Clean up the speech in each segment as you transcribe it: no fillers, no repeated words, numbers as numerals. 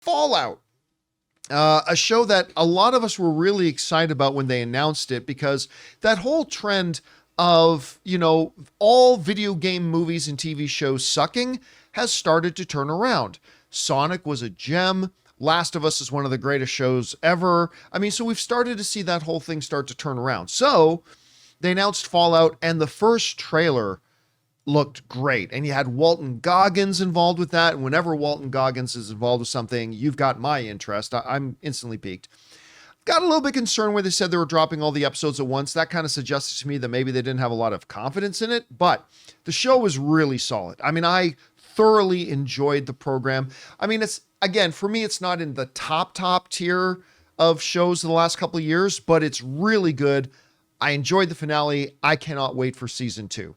Fallout. A show that a lot of us were really excited about when they announced it, because that whole trend of, all video game movies and TV shows sucking has started to turn around. Sonic was a gem. Last of Us is one of the greatest shows ever. So we've started to see that whole thing start to turn around. So they announced Fallout, and the first trailer looked great. And you had Walton Goggins involved with that. And whenever Walton Goggins is involved with something, you've got my interest. I'm instantly piqued. Got a little bit concerned where they said they were dropping all the episodes at once. That kind of suggested to me that maybe they didn't have a lot of confidence in it, but the show was really solid. I thoroughly enjoyed the program. It's, again, for me, it's not in the top tier of shows of the last couple of years, but it's really good. I enjoyed the finale. I cannot wait for season 2.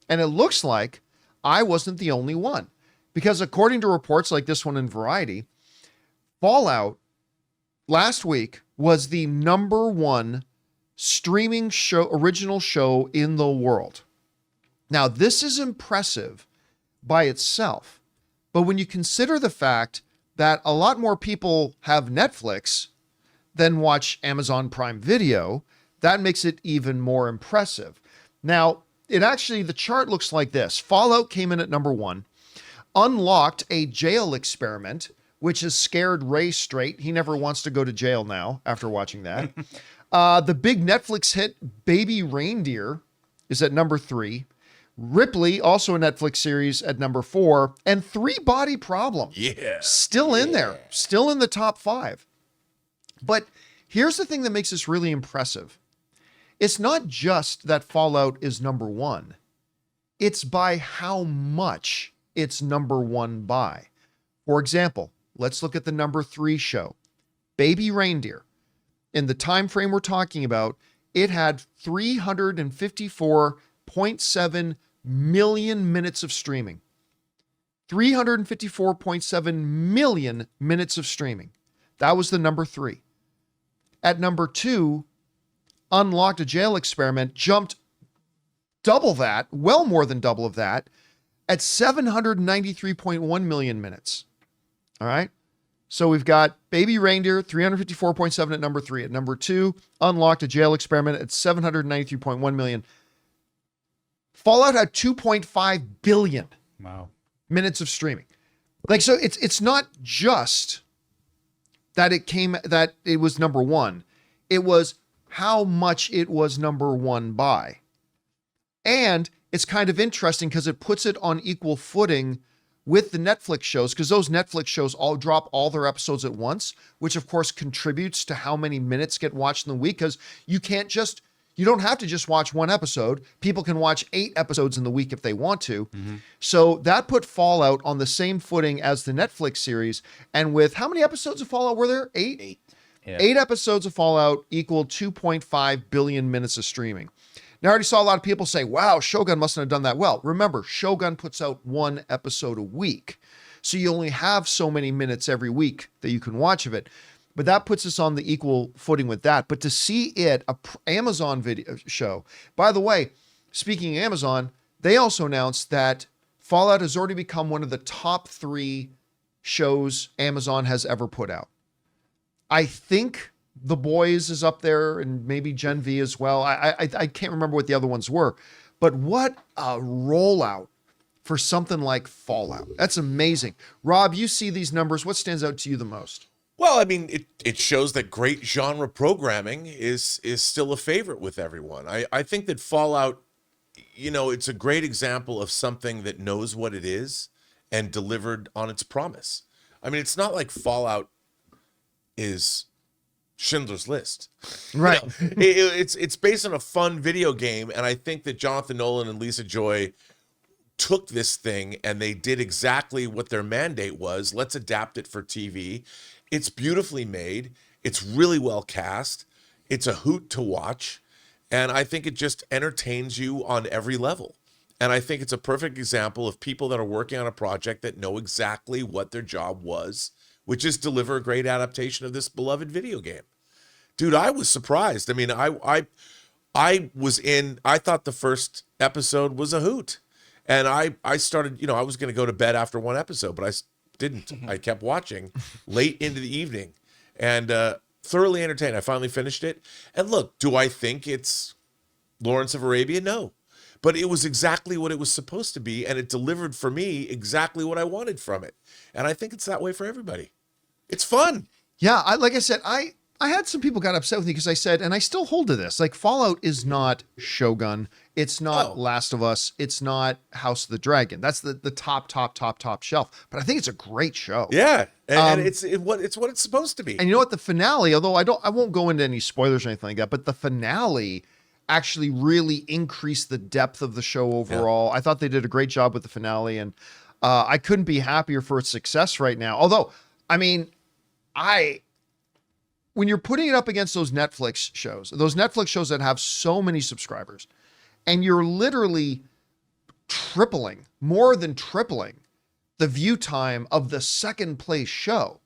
And it looks like I wasn't the only one, because according to reports like this one in Variety, Fallout last week was the number 1 streaming show, original show in the world. Now, this is impressive by itself, but when you consider the fact that a lot more people have Netflix than watch Amazon Prime Video, that makes it even more impressive. Now, the chart looks like this. Fallout came in at number 1, unlocked a jail experiment, which has scared Ray straight. He never wants to go to jail now after watching that. The big Netflix hit Baby Reindeer is at number 3. Ripley, also a Netflix series, at number 4. And Three Body Problem. Yeah. Still in there. Still in the top 5. But here's the thing that makes this really impressive. It's not just that Fallout is number 1. It's by how much it's number 1 by. For example, let's look at the number 3 show, Baby Reindeer. In the time frame we're talking about, it had 354.7 million minutes of streaming. 354.7 million minutes of streaming. That was the number 3. At number 2, Unlocked a Jail Experiment jumped double that, well more than double of that, at 793.1 million minutes. All right. So we've got Baby Reindeer, 354.7 at number 3. At number 2, Unlocked a Jail Experiment at 793.1 million. Fallout had 2.5 billion minutes of streaming. So it's not just that it was number 1. It was how much it was number 1 by. And it's kind of interesting because it puts it on equal footing with the Netflix shows, because those Netflix shows all drop all their episodes at once, which of course contributes to how many minutes get watched in the week, because you don't have to just watch one episode. People can watch 8 episodes in the week if they want to. Mm-hmm. So that put Fallout on the same footing as the Netflix series. And with how many episodes of Fallout were there? 8? Yeah. 8 episodes of Fallout equal 2.5 billion minutes of streaming. Now, I already saw a lot of people say, wow, Shogun mustn't have done that well. Remember, Shogun puts out 1 episode a week. So you only have so many minutes every week that you can watch of it. But that puts us on the equal footing with that. But to see it, Amazon video show. By the way, speaking of Amazon, they also announced that Fallout has already become one of the top 3 shows Amazon has ever put out. I think The Boys is up there, and maybe Gen V as well. I can't remember what the other ones were. But what a rollout for something like Fallout. That's amazing. Rob, you see these numbers. What stands out to you the most? Well, it shows that great genre programming is still a favorite with everyone. I think that Fallout, it's a great example of something that knows what it is and delivered on its promise. It's not like Fallout is Schindler's List. Right. It's based on a fun video game, and I think that Jonathan Nolan and Lisa Joy took this thing and they did exactly what their mandate was. Let's adapt it for TV. It's beautifully made. It's really well cast. It's a hoot to watch. And I think it just entertains you on every level. And I think it's a perfect example of people that are working on a project that know exactly what their job was, which is deliver a great adaptation of this beloved video game. Dude, I was surprised. I thought the first episode was a hoot. And I started, I was going to go to bed after 1 episode, but didn't. I kept watching late into the evening and thoroughly entertained. I finally finished it. And look, do I think it's Lawrence of Arabia? No. But it was exactly what it was supposed to be, and it delivered for me exactly what I wanted from it. And I think it's that way for everybody. It's fun. Yeah, like I said, I had some people got upset with me because I said, and I still hold to this, like Fallout is not Shogun. It's not Last of Us. It's not House of the Dragon. That's the top shelf. But I think it's a great show. Yeah. And it's what it's supposed to be. And you know what? The finale, although I won't go into any spoilers or anything like that, but the finale actually really increased the depth of the show overall. Yeah. I thought they did a great job with the finale, and I couldn't be happier for its success right now. Although, I mean, when you're putting it up against those Netflix shows that have so many subscribers, and you're literally more than tripling the view time of the second place show,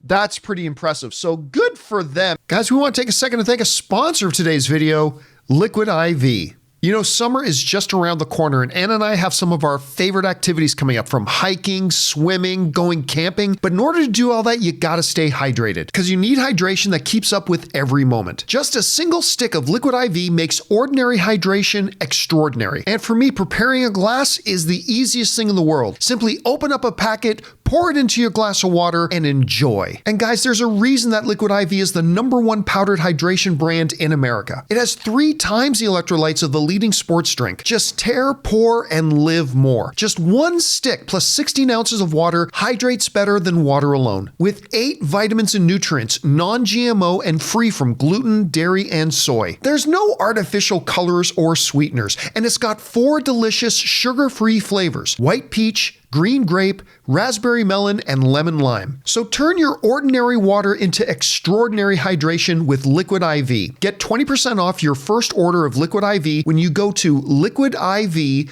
that's pretty impressive. So good for them. Guys, we want to take a second to thank a sponsor of today's video, Liquid IV. You know, summer is just around the corner, and Anna and I have some of our favorite activities coming up, from hiking, swimming, going camping. But in order to do all that, you gotta stay hydrated, because you need hydration that keeps up with every moment. Just a single stick of Liquid IV makes ordinary hydration extraordinary. And for me, preparing a glass is the easiest thing in the world. Simply open up a packet, pour it into your glass of water, and enjoy. And guys, there's a reason that Liquid IV is the #1 powdered hydration brand in America. It has 3 times the electrolytes of the leading sports drink. Just tear, pour, and live more. Just 1 stick plus 16 ounces of water hydrates better than water alone. With 8 vitamins and nutrients, non-GMO and free from gluten, dairy, and soy. There's no artificial colors or sweeteners, and it's got 4 delicious sugar-free flavors: white peach, green grape, raspberry melon, and lemon lime. So turn your ordinary water into extraordinary hydration with Liquid IV. Get 20% off your first order of Liquid IV when you go to liquidiv.com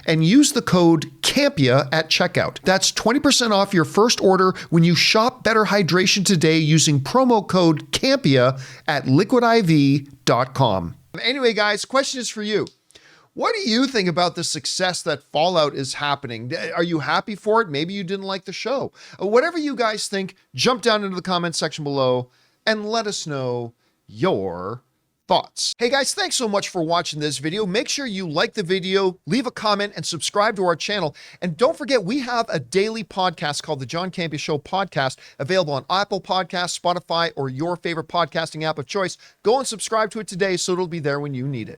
and use the code Campea at checkout. That's 20% off your first order when you shop Better Hydration today using promo code Campea at liquidiv.com. Anyway, guys, question is for you. What do you think about the success that Fallout is happening? Are you happy for it? Maybe you didn't like the show. Whatever you guys think, jump down into the comments section below and let us know your thoughts. Hey guys, thanks so much for watching this video. Make sure you like the video, leave a comment, and subscribe to our channel. And don't forget, we have a daily podcast called the John Campea Show podcast, available on Apple Podcasts, Spotify, or your favorite podcasting app of choice. Go and subscribe to it today so it'll be there when you need it.